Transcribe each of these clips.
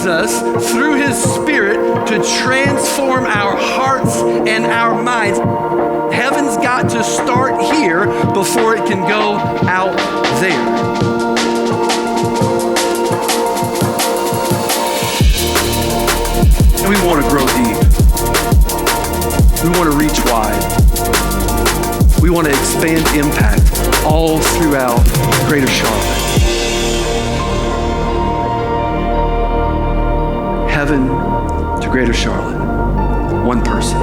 us through His Spirit to transform our hearts and our minds. Heaven's got to start here before it can go out there. We want to grow deep. We want to reach wide. We want to expand impact all throughout Greater Charlotte. Heaven to Greater Charlotte, one person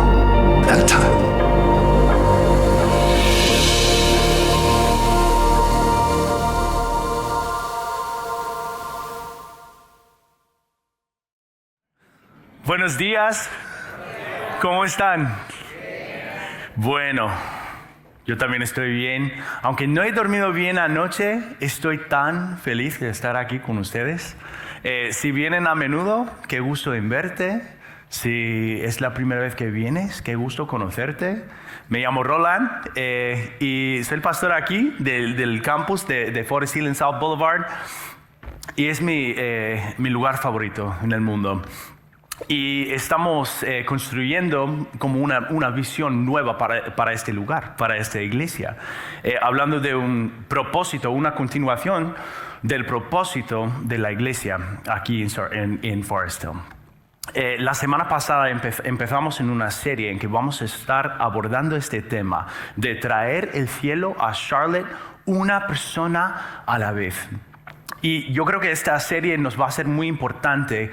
at a time. Buenos días, ¿cómo están? Bueno, yo también estoy bien. Aunque no he dormido bien anoche, estoy tan feliz de estar aquí con ustedes. Si vienen a menudo, qué gusto en verte. Si es la primera vez que vienes, qué gusto conocerte. Me llamo Roland y soy el pastor aquí del campus de Forest Hill en South Boulevard. Y es mi lugar favorito en el mundo. Y estamos construyendo como una visión nueva para este lugar, para esta iglesia. Hablando de un propósito, una continuación del propósito de la iglesia aquí en Forest Hill. La semana pasada empezamos en una serie en que vamos a estar abordando este tema de traer el cielo a Charlotte una persona a la vez. Y yo creo que esta serie nos va a ser muy importante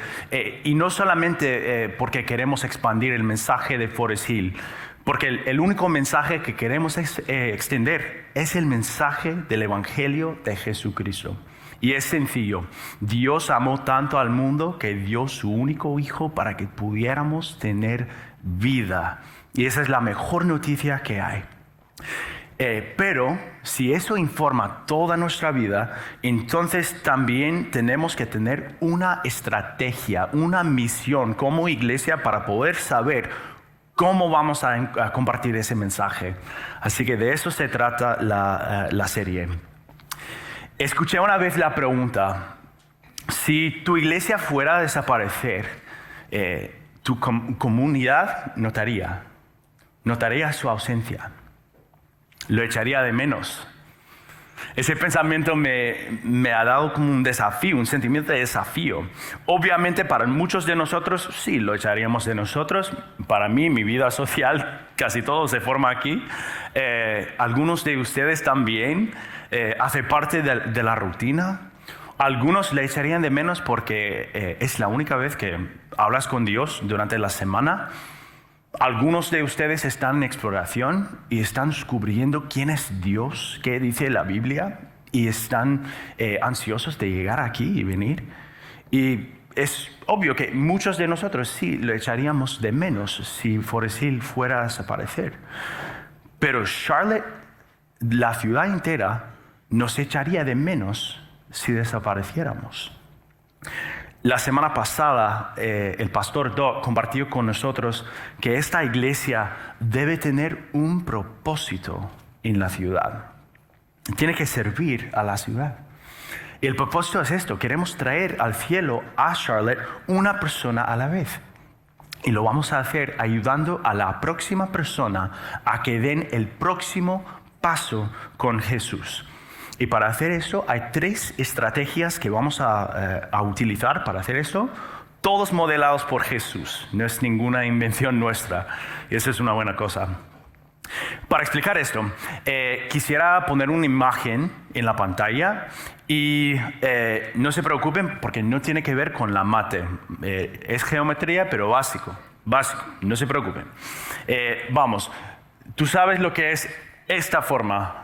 y no solamente porque queremos expandir el mensaje de Forest Hill, porque el único mensaje que queremos extender es el mensaje del Evangelio de Jesucristo. Y es sencillo. Dios amó tanto al mundo que dio su único hijo para que pudiéramos tener vida. Y esa es la mejor noticia que hay. Pero si eso informa toda nuestra vida, entonces también tenemos que tener una estrategia, una misión como iglesia para poder saber cómo vamos a compartir ese mensaje. Así que de eso se trata la serie. Escuché una vez la pregunta: si tu iglesia fuera a desaparecer, tu comunidad notaría su ausencia. Lo echaría de menos. Ese pensamiento me ha dado como un desafío, un sentimiento de desafío. Obviamente para muchos de nosotros sí lo echaríamos de nosotros. Para mí, mi vida social, casi todo se forma aquí. Algunos de ustedes también hace parte de la rutina. Algunos le echarían de menos porque es la única vez que hablas con Dios durante la semana. Algunos de ustedes están en exploración y están descubriendo quién es Dios, qué dice la Biblia, y están ansiosos de llegar aquí y venir. Y es obvio que muchos de nosotros sí lo echaríamos de menos si Forest Hill fuera a desaparecer. Pero Charlotte, la ciudad entera, nos echaría de menos si desapareciéramos. La semana pasada, el pastor Doug compartió con nosotros que esta iglesia debe tener un propósito en la ciudad. Tiene que servir a la ciudad. Y el propósito es esto: queremos traer al cielo a Charlotte una persona a la vez. Y lo vamos a hacer ayudando a la próxima persona a que den el próximo paso con Jesús. Y para hacer eso hay 3 estrategias que vamos a utilizar para hacer eso, todos modelados por Jesús. No es ninguna invención nuestra, y eso es una buena cosa. Para explicar esto, quisiera poner una imagen en la pantalla y no se preocupen porque no tiene que ver con la mate. Es geometría, pero básico, no se preocupen. Vamos, tú sabes lo que es esta forma.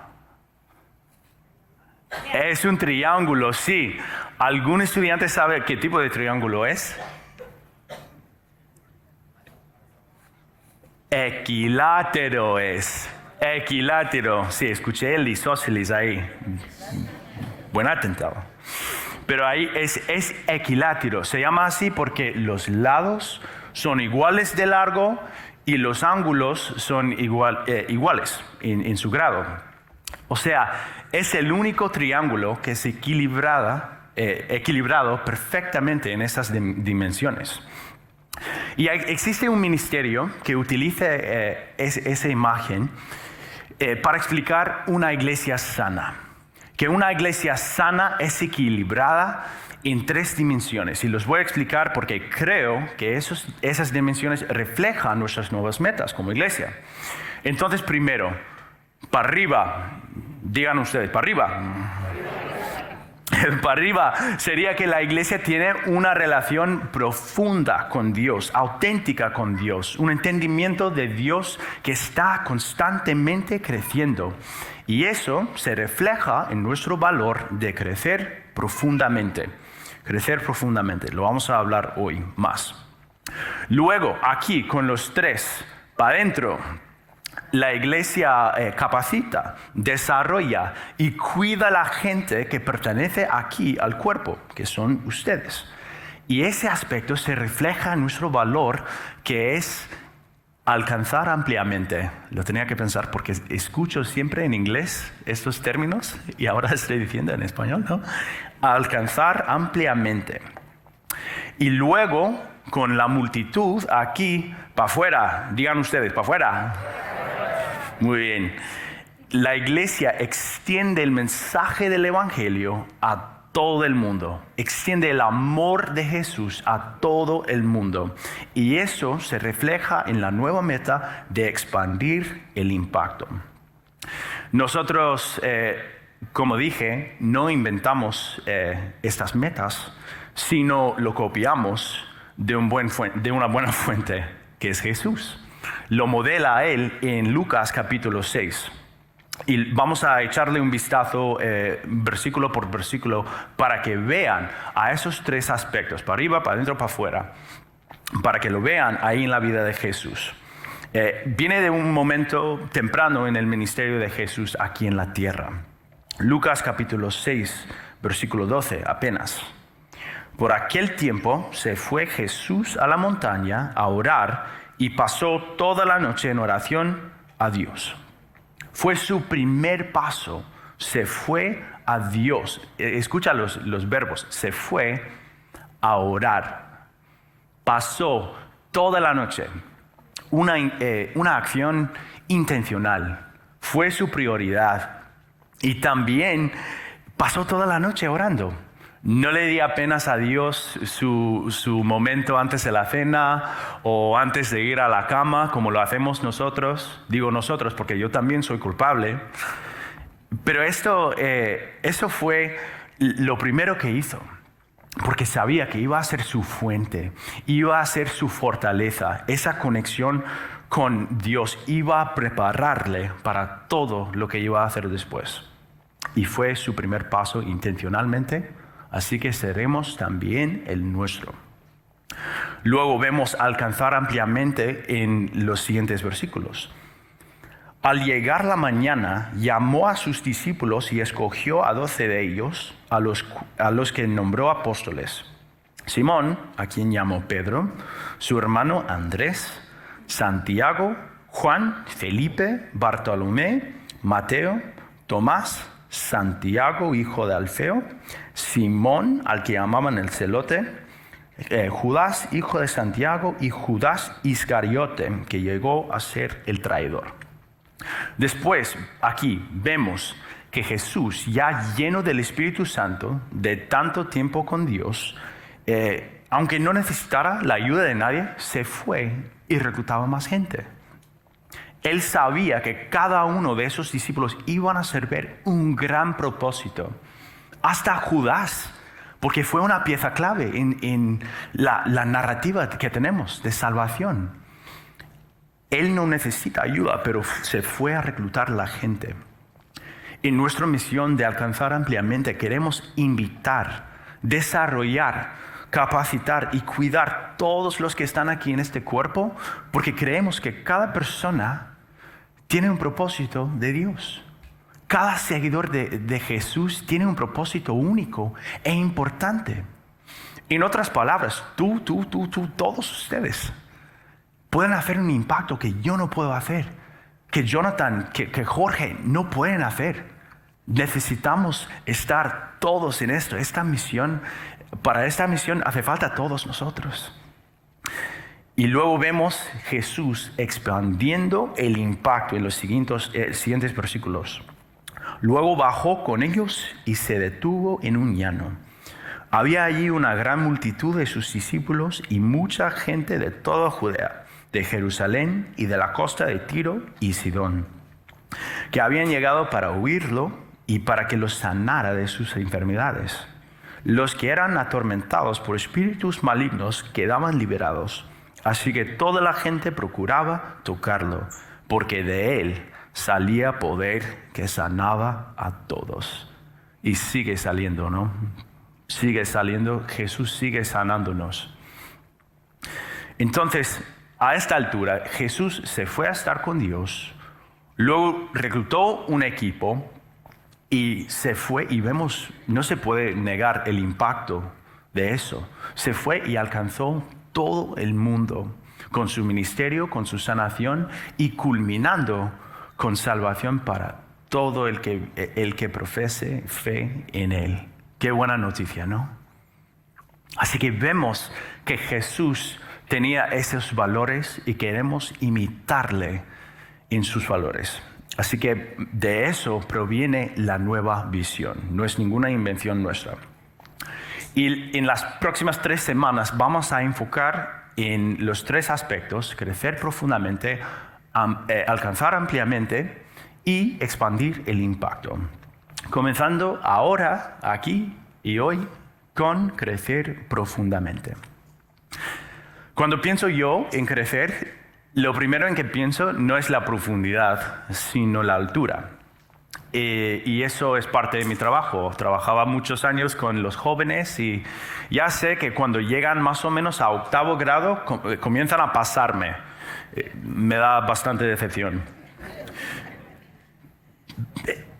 Es un triángulo, sí. ¿Algún estudiante sabe qué tipo de triángulo es? Equilátero es. Equilátero. Sí, escuché el isósceles ahí. Buen atentado. Pero ahí es equilátero. Se llama así porque los lados son iguales de largo y los ángulos son iguales en su grado. O sea, es el único triángulo que es equilibrada equilibrado perfectamente en esas dimensiones. Y existe un ministerio que utiliza esa imagen para explicar una iglesia sana. Que una iglesia sana es equilibrada en 3 dimensiones. Y los voy a explicar porque creo que esas dimensiones reflejan nuestras nuevas metas como iglesia. Entonces, primero, para arriba, digan ustedes, para arriba. Para arriba sería que la iglesia tiene una relación profunda con Dios, auténtica con Dios, un entendimiento de Dios que está constantemente creciendo. Y eso se refleja en nuestro valor de crecer profundamente. Crecer profundamente, lo vamos a hablar hoy más. Luego, aquí con los 3, para adentro, la iglesia capacita, desarrolla y cuida a la gente que pertenece aquí al cuerpo, que son ustedes. Y ese aspecto se refleja en nuestro valor, que es alcanzar ampliamente. Lo tenía que pensar porque escucho siempre en inglés estos términos y ahora estoy diciendo en español, ¿no? Alcanzar ampliamente. Y luego, con la multitud aquí, para afuera, digan ustedes, para afuera. Muy bien. La iglesia extiende el mensaje del evangelio a todo el mundo. Extiende el amor de Jesús a todo el mundo. Y eso se refleja en la nueva meta de expandir el impacto. Nosotros, como dije, no inventamos estas metas, sino lo copiamos de una buena fuente, que es Jesús. Lo modela a él en Lucas capítulo 6. Y vamos a echarle un vistazo versículo por versículo para que vean a esos 3 aspectos, para arriba, para adentro, para afuera, para que lo vean ahí en la vida de Jesús. Viene de un momento temprano en el ministerio de Jesús aquí en la tierra. Lucas capítulo 6, versículo 12 apenas. Por aquel tiempo se fue Jesús a la montaña a orar y pasó toda la noche en oración a Dios. Fue su primer paso, se fue a Dios. Escucha los verbos, se fue a orar. Pasó toda la noche, una acción intencional, fue su prioridad. Y también pasó toda la noche orando. No le di apenas a Dios su momento antes de la cena o antes de ir a la cama, como lo hacemos nosotros. Digo nosotros porque yo también soy culpable. Pero eso fue lo primero que hizo, porque sabía que iba a ser su fuente, iba a ser su fortaleza. Esa conexión con Dios iba a prepararle para todo lo que iba a hacer después. Y fue su primer paso intencionalmente. Así que seremos también el nuestro. Luego vemos alcanzar ampliamente en los siguientes versículos. Al llegar la mañana, llamó a sus discípulos y escogió a 12 de ellos, a los que nombró apóstoles. Simón, a quien llamó Pedro, su hermano Andrés, Santiago, Juan, Felipe, Bartolomé, Mateo, Tomás, Santiago, hijo de Alfeo, Simón, al que llamaban el celote, Judas, hijo de Santiago, y Judas Iscariote, que llegó a ser el traidor. Después, aquí vemos que Jesús, ya lleno del Espíritu Santo, de tanto tiempo con Dios, aunque no necesitara la ayuda de nadie, se fue y reclutaba más gente. Él sabía que cada uno de esos discípulos iban a servir un gran propósito. Hasta Judas, porque fue una pieza clave en la narrativa que tenemos de salvación. Él no necesita ayuda, pero se fue a reclutar la gente. En nuestra misión de alcanzar ampliamente queremos invitar, desarrollar, capacitar y cuidar todos los que están aquí en este cuerpo, porque creemos que cada persona tiene un propósito de Dios. Cada seguidor de Jesús tiene un propósito único e importante. En otras palabras, tú, todos ustedes pueden hacer un impacto que yo no puedo hacer, que Jonathan, que Jorge no pueden hacer. Necesitamos estar todos en esto. Esta misión, para esta misión hace falta a todos nosotros. Y luego vemos Jesús expandiendo el impacto en los siguientes versículos. Luego bajó con ellos y se detuvo en un llano. Había allí una gran multitud de sus discípulos y mucha gente de toda Judea, de Jerusalén y de la costa de Tiro y Sidón, que habían llegado para oírlo y para que los sanara de sus enfermedades. Los que eran atormentados por espíritus malignos quedaban liberados. Así que toda la gente procuraba tocarlo, porque de él salía poder que sanaba a todos. Y sigue saliendo, ¿no? Sigue saliendo, Jesús sigue sanándonos. Entonces, a esta altura, Jesús se fue a estar con Dios, luego reclutó un equipo y se fue, y vemos, no se puede negar el impacto de eso. Se fue y alcanzó todo el mundo con su ministerio, con su sanación y culminando con salvación para todo el que profese fe en él. Qué buena noticia, ¿no? Así que vemos que Jesús tenía esos valores y queremos imitarle en sus valores. Así que de eso proviene la nueva visión. No es ninguna invención nuestra. Y en las próximas 3 semanas vamos a enfocar en los 3 aspectos: crecer profundamente, alcanzar ampliamente y expandir el impacto. Comenzando ahora, aquí y hoy, con crecer profundamente. Cuando pienso yo en crecer, lo primero en que pienso no es la profundidad, sino la altura. Y eso es parte de mi trabajo. Trabajaba muchos años con los jóvenes y ya sé que cuando llegan más o menos a 8º grado comienzan a pasarme. Me da bastante decepción.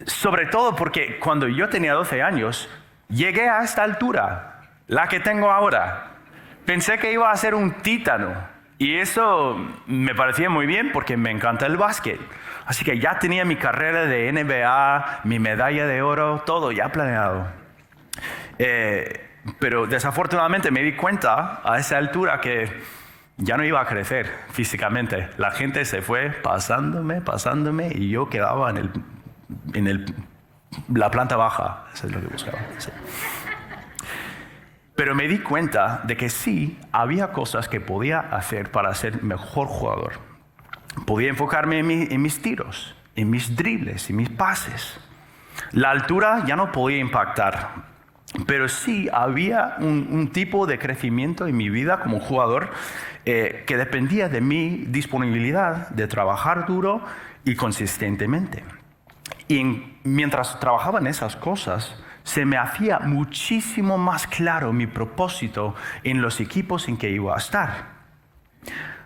Sobre todo porque cuando yo tenía 12 años, llegué a esta altura, la que tengo ahora. Pensé que iba a ser un titano y eso me parecía muy bien porque me encanta el básquet. Así que ya tenía mi carrera de NBA, mi medalla de oro, todo ya planeado. Pero desafortunadamente me di cuenta a esa altura que ya no iba a crecer físicamente. La gente se fue pasándome y yo quedaba en la planta baja. Eso es lo que buscaba. Sí. Pero me di cuenta de que sí, había cosas que podía hacer para ser mejor jugador. Podía enfocarme en mis tiros, en mis dribles, en mis pases. La altura ya no podía impactar, pero sí había un tipo de crecimiento en mi vida como jugador que dependía de mi disponibilidad de trabajar duro y consistentemente. Y mientras trabajaba en esas cosas, se me hacía muchísimo más claro mi propósito en los equipos en que iba a estar.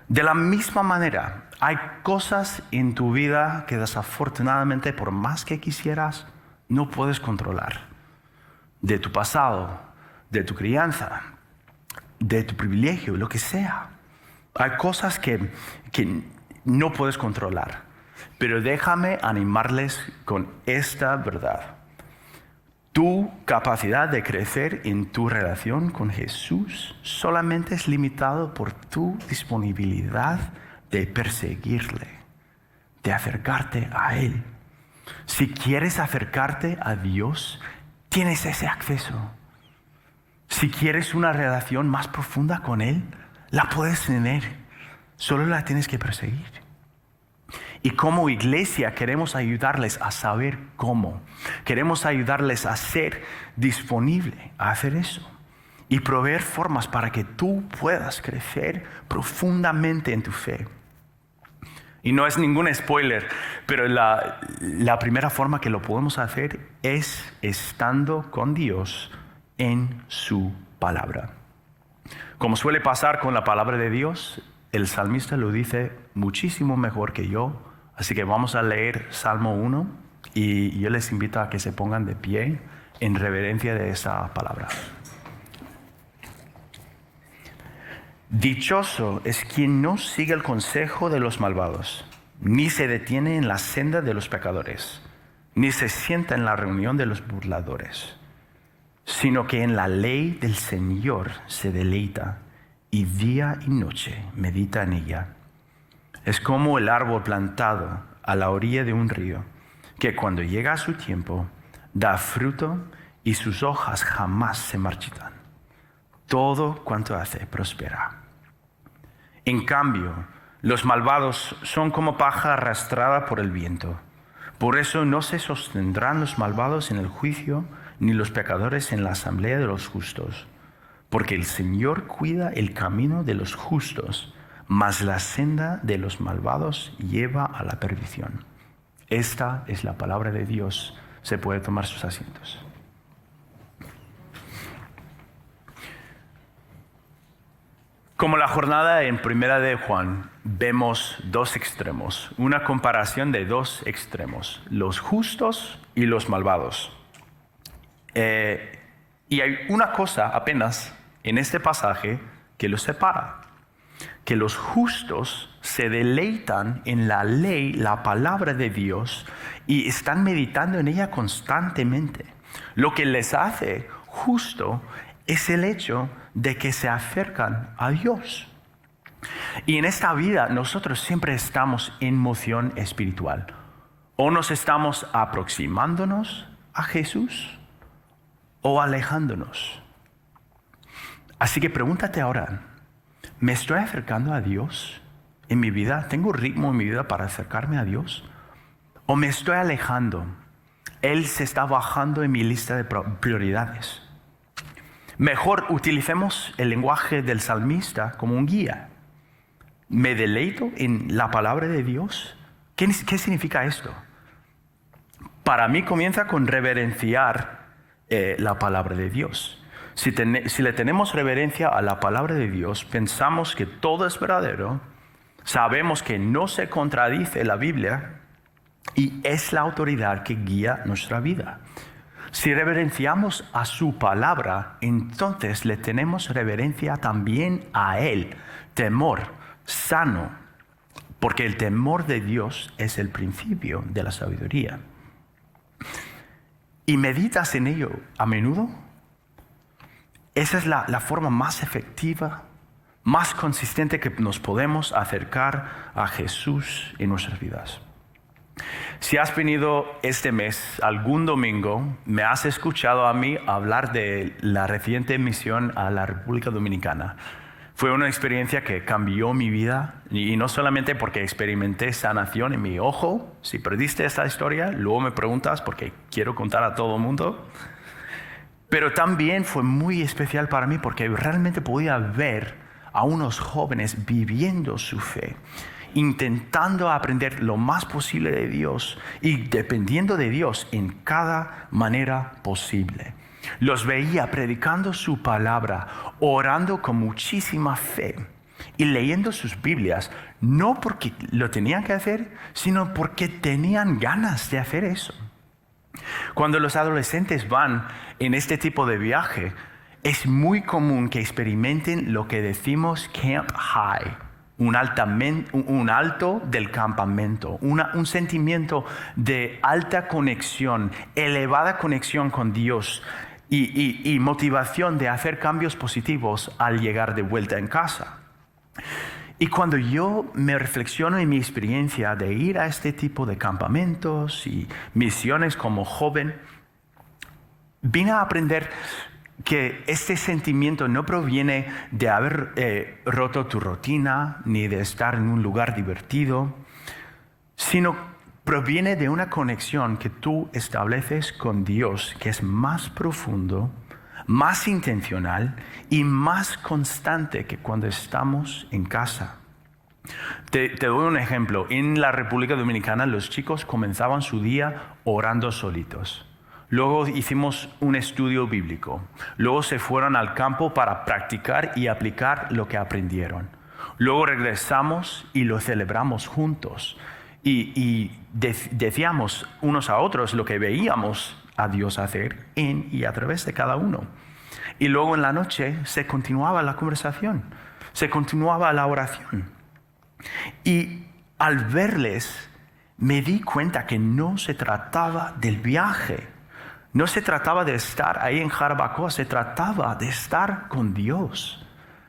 De la misma manera, hay cosas en tu vida que desafortunadamente, por más que quisieras, no puedes controlar. De tu pasado, de tu crianza, de tu privilegio, lo que sea. Hay cosas que no puedes controlar. Pero déjame animarles con esta verdad. Tu capacidad de crecer en tu relación con Jesús solamente es limitado por tu disponibilidad de perseguirle, de acercarte a Él. Si quieres acercarte a Dios, tienes ese acceso. Si quieres una relación más profunda con Él, la puedes tener. Solo la tienes que perseguir. Y como iglesia queremos ayudarles a saber cómo. Queremos ayudarles a ser disponible a hacer eso. Y proveer formas para que tú puedas crecer profundamente en tu fe. Y no es ningún spoiler, pero la primera forma que lo podemos hacer es estando con Dios en su palabra. Como suele pasar con la palabra de Dios, el salmista lo dice muchísimo mejor que yo. Así que vamos a leer Salmo 1 y yo les invito a que se pongan de pie en reverencia de esa palabra. Dichoso es quien no sigue el consejo de los malvados, ni se detiene en la senda de los pecadores. ni se sienta en la reunión de los burladores, sino que en la ley del Señor se deleita y día y noche medita en ella. Es como el árbol plantado a la orilla de un río, que cuando llega a su tiempo da fruto y sus hojas jamás se marchitan. Todo cuanto hace prospera. En cambio, los malvados son como paja arrastrada por el viento. Por eso no se sostendrán los malvados en el juicio, ni los pecadores en la asamblea de los justos. Porque el Señor cuida el camino de los justos, mas la senda de los malvados lleva a la perdición. Esta es la palabra de Dios. Se puede tomar sus asientos. Como la jornada en Primera de Juan, vemos dos extremos, una comparación de dos extremos, los justos y los malvados. Y hay una cosa apenas en este pasaje que los separa, que los justos se deleitan en la ley, la palabra de Dios, y están meditando en ella constantemente. Lo que les hace justo es el hecho de que se acercan a Dios. Y en esta vida nosotros siempre estamos en moción espiritual. O nos estamos aproximándonos a Jesús o alejándonos. Así que pregúntate ahora, ¿me estoy acercando a Dios en mi vida? ¿Tengo ritmo en mi vida para acercarme a Dios? ¿O me estoy alejando? Él se está bajando en mi lista de prioridades. Mejor utilicemos el lenguaje del salmista como un guía. ¿Me deleito en la palabra de Dios? ¿Qué significa esto? Para mí comienza con reverenciar la palabra de Dios. Si le tenemos reverencia a la palabra de Dios, pensamos que todo es verdadero, sabemos que no se contradice la Biblia y es la autoridad que guía nuestra vida. Si reverenciamos a su palabra, entonces le tenemos reverencia también a Él, temor sano, porque el temor de Dios es el principio de la sabiduría. ¿Y meditas en ello a menudo? Esa es la forma más efectiva, más consistente que nos podemos acercar a Jesús en nuestras vidas. Si has venido este mes algún domingo, me has escuchado a mí hablar de la reciente misión a la República Dominicana. Fue una experiencia que cambió mi vida, y no solamente porque experimenté sanación en mi ojo. Si perdiste esta historia, luego me preguntas porque quiero contar a todo el mundo. Pero también fue muy especial para mí porque realmente podía ver a unos jóvenes viviendo su fe, intentando aprender lo más posible de Dios y dependiendo de Dios en cada manera posible. Los veía predicando su palabra, orando con muchísima fe y leyendo sus Biblias, no porque lo tenían que hacer, sino porque tenían ganas de hacer eso. Cuando los adolescentes van en este tipo de viaje, es muy común que experimenten lo que decimos camp high, un alto del campamento, un sentimiento de alta conexión, elevada conexión con Dios y motivación de hacer cambios positivos al llegar de vuelta en casa. Y cuando yo me reflexiono en mi experiencia de ir a este tipo de campamentos y misiones como joven, vine a aprender que este sentimiento no proviene de haber roto tu rutina ni de estar en un lugar divertido, sino proviene de una conexión que tú estableces con Dios que es más profundo, más intencional y más constante que cuando estamos en casa. Te doy un ejemplo. En la República Dominicana los chicos comenzaban su día orando solitos. Luego hicimos un estudio bíblico. Luego se fueron al campo para practicar y aplicar lo que aprendieron. Luego regresamos y lo celebramos juntos. Y decíamos unos a otros lo que veíamos a Dios hacer en y a través de cada uno. Y luego en la noche se continuaba la conversación, se continuaba la oración. Y al verles, me di cuenta que no se trataba del viaje. No se trataba de estar ahí en Jarabacoa, se trataba de estar con Dios.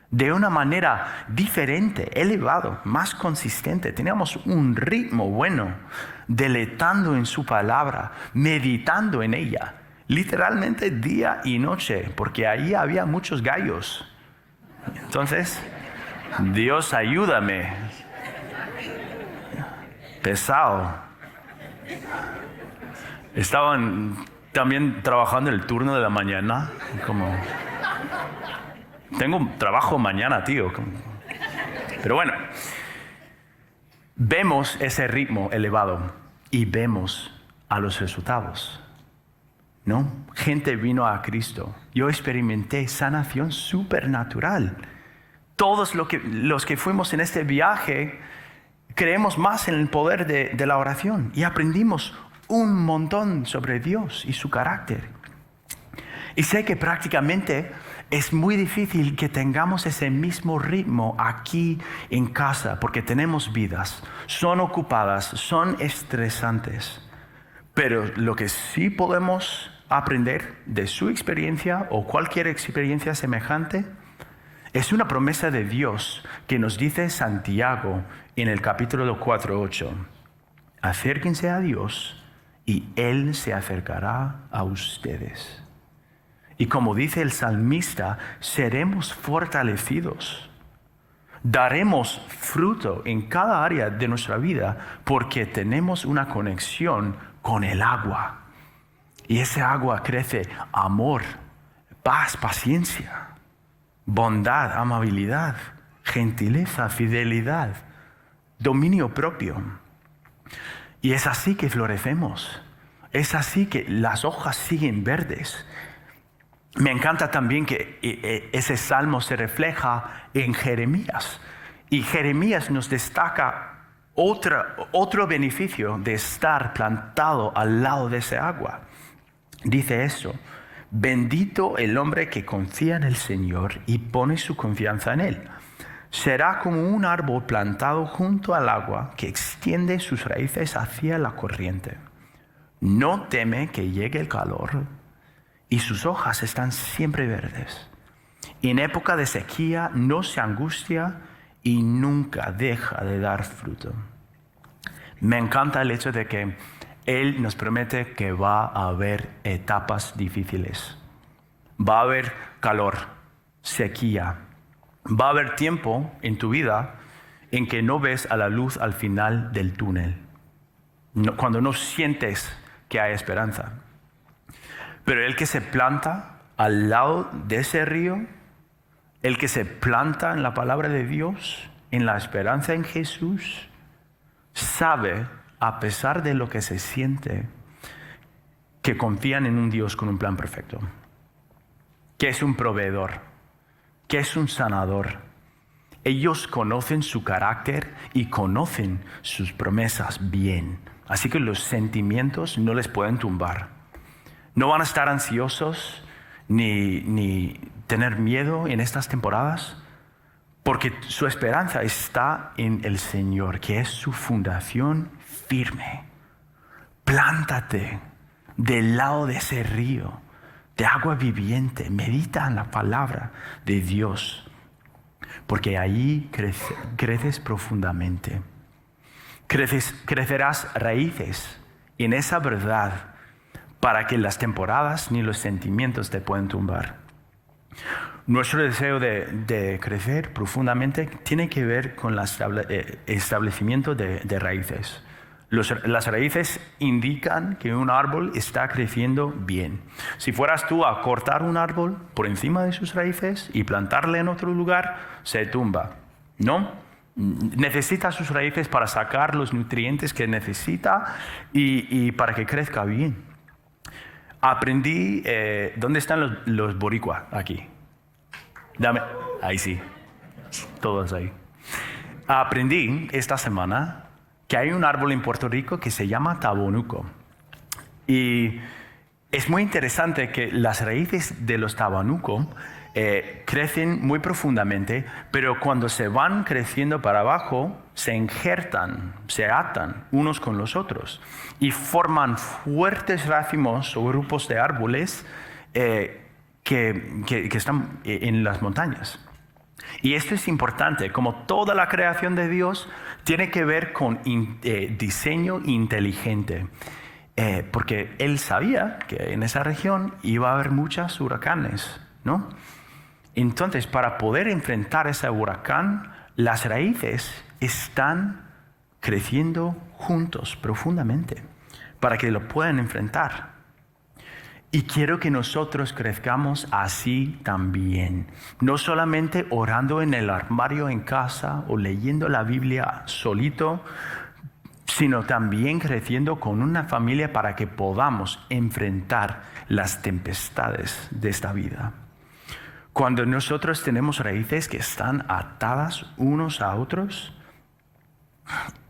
De una manera diferente, elevado, más consistente. Teníamos un ritmo bueno, deleitando en su palabra, meditando en ella. Literalmente día y noche, porque ahí había muchos gallos. Entonces, Dios ayúdame. Pesado. Estaban también trabajando el turno de la mañana, como... Tengo un trabajo mañana, tío. Pero bueno, vemos ese ritmo elevado y vemos a los resultados, ¿no? Gente vino a Cristo. Yo experimenté sanación supernatural. Todos los que fuimos en este viaje creemos más en el poder de la oración y aprendimos un montón sobre Dios y su carácter. Y sé que prácticamente es muy difícil que tengamos ese mismo ritmo aquí en casa, porque tenemos vidas, son ocupadas, son estresantes. Pero lo que sí podemos aprender de su experiencia o cualquier experiencia semejante es una promesa de Dios que nos dice Santiago en el capítulo 4:8. Acérquense a Dios y Él se acercará a ustedes. Y como dice el salmista, seremos fortalecidos. Daremos fruto en cada área de nuestra vida porque tenemos una conexión con el agua. Y ese agua crece amor, paz, paciencia, bondad, amabilidad, gentileza, fidelidad, dominio propio. Y es así que florecemos. Es así que las hojas siguen verdes. Me encanta también que ese salmo se refleja en Jeremías. Y Jeremías nos destaca otro beneficio de estar plantado al lado de ese agua. Dice eso: bendito el hombre que confía en el Señor y pone su confianza en Él. Será como un árbol plantado junto al agua que extiende sus raíces hacia la corriente. No teme que llegue el calor y sus hojas están siempre verdes. En época de sequía no se angustia y nunca deja de dar fruto. Me encanta el hecho de que Él nos promete que va a haber etapas difíciles. Va a haber calor, sequía. Va a haber tiempo en tu vida en que no ves a la luz al final del túnel. Cuando no sientes que hay esperanza. Pero el que se planta al lado de ese río, el que se planta en la palabra de Dios, en la esperanza en Jesús, sabe, a pesar de lo que se siente, que confían en un Dios con un plan perfecto, que es un proveedor, que es un sanador. Ellos conocen su carácter y conocen sus promesas bien. Así que los sentimientos no les pueden tumbar. No van a estar ansiosos ni tener miedo en estas temporadas, porque su esperanza está en el Señor, que es su fundación firme. Plántate del lado de ese río de agua viviente. Medita en la palabra de Dios, porque allí creces profundamente. Crecerás raíces en esa verdad para que las temporadas ni los sentimientos te puedan tumbar. Nuestro deseo de crecer profundamente tiene que ver con el establecimiento de raíces. Las raíces indican que un árbol está creciendo bien. Si fueras tú a cortar un árbol por encima de sus raíces y plantarle en otro lugar, se tumba, ¿no? Necesita sus raíces para sacar los nutrientes que necesita y para que crezca bien. Aprendí, ¿dónde están los boricua aquí? Dame, ahí sí, todos ahí. Aprendí esta semana que hay un árbol en Puerto Rico que se llama tabonuco. Y es muy interesante que las raíces de los tabanuco crecen muy profundamente, pero cuando se van creciendo para abajo, se injertan, se atan unos con los otros y forman fuertes racimos o grupos de árboles que están en las montañas. Y esto es importante, como toda la creación de Dios tiene que ver con diseño inteligente. Porque él sabía que en esa región iba a haber muchos huracanes, ¿no? Entonces, para poder enfrentar ese huracán, las raíces están creciendo juntos profundamente para que lo puedan enfrentar. Y quiero que nosotros crezcamos así también. No solamente orando en el armario en casa o leyendo la Biblia solito, sino también creciendo con una familia para que podamos enfrentar las tempestades de esta vida. Cuando nosotros tenemos raíces que están atadas unos a otros,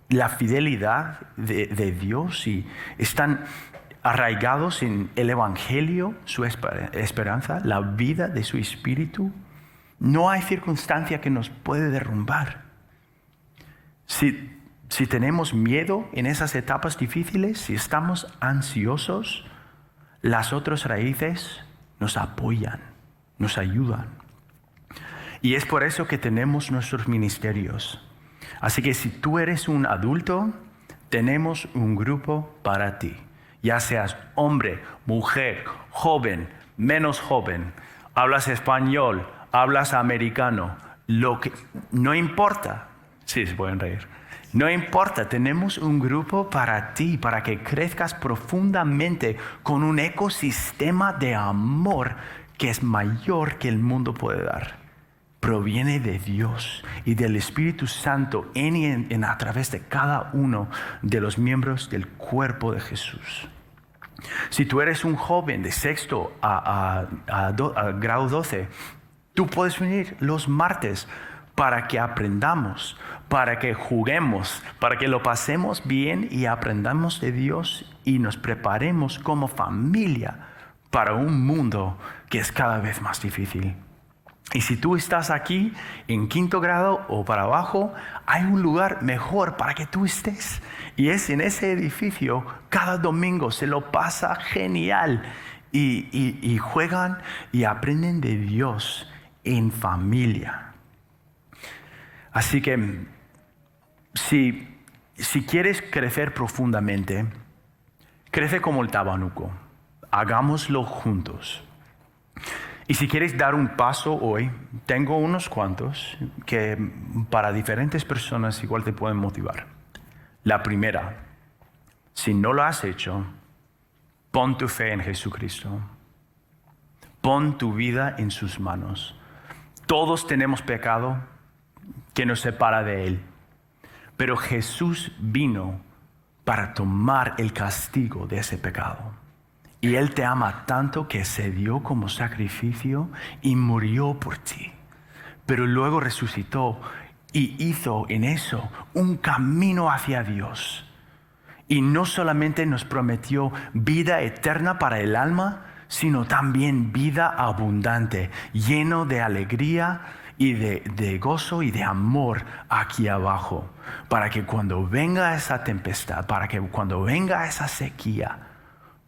la fidelidad de Dios y están arraigados en el Evangelio, su esperanza, la vida de su Espíritu, no hay circunstancia que nos puede derrumbar. Si tenemos miedo en esas etapas difíciles, si estamos ansiosos, las otras raíces nos apoyan, nos ayudan. Y es por eso que tenemos nuestros ministerios. Así que si tú eres un adulto, tenemos un grupo para ti. Ya seas hombre, mujer, joven, menos joven, hablas español, hablas americano, no importa. Sí, se pueden reír. No importa, tenemos un grupo para ti, para que crezcas profundamente con un ecosistema de amor que es mayor que el mundo puede dar. Proviene de Dios y del Espíritu Santo a través de cada uno de los miembros del cuerpo de Jesús. Si tú eres un joven de sexto a grado 12, tú puedes venir los martes para que aprendamos, para que juguemos, para que lo pasemos bien y aprendamos de Dios y nos preparemos como familia para un mundo que es cada vez más difícil. Y si tú estás aquí en quinto grado o para abajo, hay un lugar mejor para que tú estés. Y es en ese edificio, cada domingo se lo pasa genial. Y juegan y aprenden de Dios en familia. Así que si quieres crecer profundamente, crece como el tabanuco. Hagámoslo juntos. Y si quieres dar un paso hoy, tengo unos cuantos que para diferentes personas igual te pueden motivar. La primera, si no lo has hecho, pon tu fe en Jesucristo. Pon tu vida en sus manos. Todos tenemos pecado que nos separa de Él. Pero Jesús vino para tomar el castigo de ese pecado. Y Él te ama tanto que se dio como sacrificio y murió por ti. Pero luego resucitó y hizo en eso un camino hacia Dios. Y no solamente nos prometió vida eterna para el alma, sino también vida abundante, lleno de alegría y de gozo y de amor aquí abajo. Para que cuando venga esa tempestad, para que cuando venga esa sequía,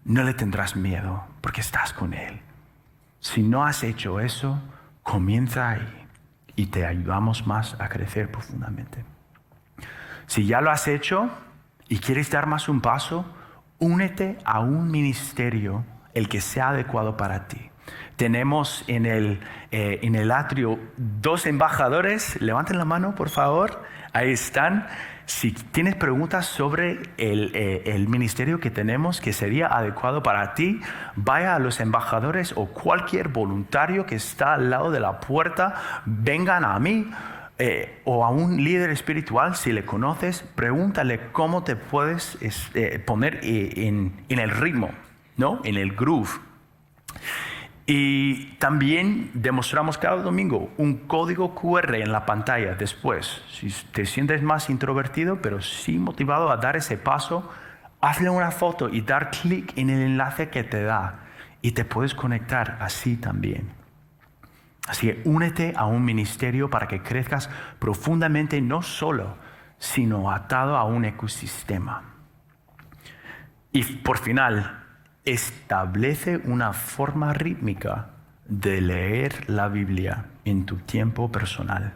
no le tendrás miedo porque estás con Él. Si no has hecho eso, comienza ahí y te ayudamos más a crecer profundamente. Si ya lo has hecho y quieres dar más un paso, únete a un ministerio, el que sea adecuado para ti. Tenemos en el atrio 2 embajadores. Levanten la mano, por favor. Ahí están. Si tienes preguntas sobre el ministerio que tenemos que sería adecuado para ti, vaya a los embajadores o cualquier voluntario que está al lado de la puerta. Vengan a mí o a un líder espiritual, si le conoces, pregúntale cómo te puedes poner en el ritmo, ¿no? En el groove. Y también demostramos cada domingo un código QR en la pantalla después. Si te sientes más introvertido, pero sí motivado a dar ese paso, hazle una foto y dar clic en el enlace que te da. y te puedes conectar así también. Así que únete a un ministerio para que crezcas profundamente, no solo, sino atado a un ecosistema. Y por final, establece una forma rítmica de leer la Biblia en tu tiempo personal.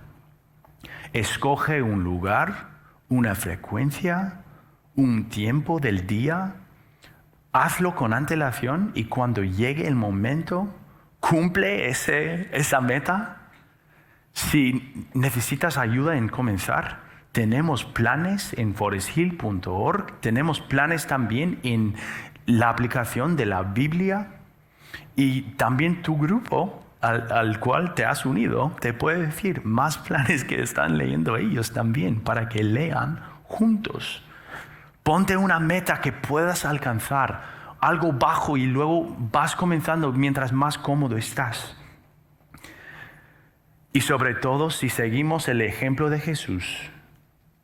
Escoge un lugar, una frecuencia, un tiempo del día. Hazlo con antelación y cuando llegue el momento, cumple esa meta. Si necesitas ayuda en comenzar, tenemos planes en foresthill.org. Tenemos planes también en la aplicación de la Biblia. Y también tu grupo al cual te has unido te puede decir más planes que están leyendo ellos también para que lean juntos. Ponte una meta que puedas alcanzar, algo bajo, y luego vas comenzando mientras más cómodo estás. Y sobre todo, si seguimos el ejemplo de Jesús,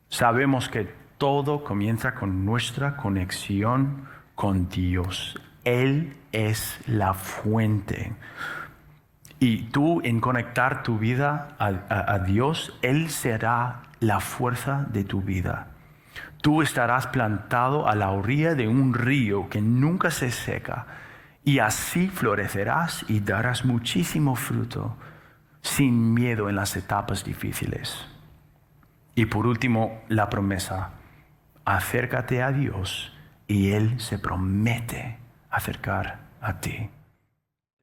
sabemos que todo comienza con nuestra conexión con Dios. Él es la fuente. Y tú, en conectar tu vida a Dios, Él será la fuerza de tu vida. Tú estarás plantado a la orilla de un río que nunca se seca, y así florecerás y darás muchísimo fruto, sin miedo en las etapas difíciles. Y por último, la promesa: acércate a Dios y Él se promete acercar a ti.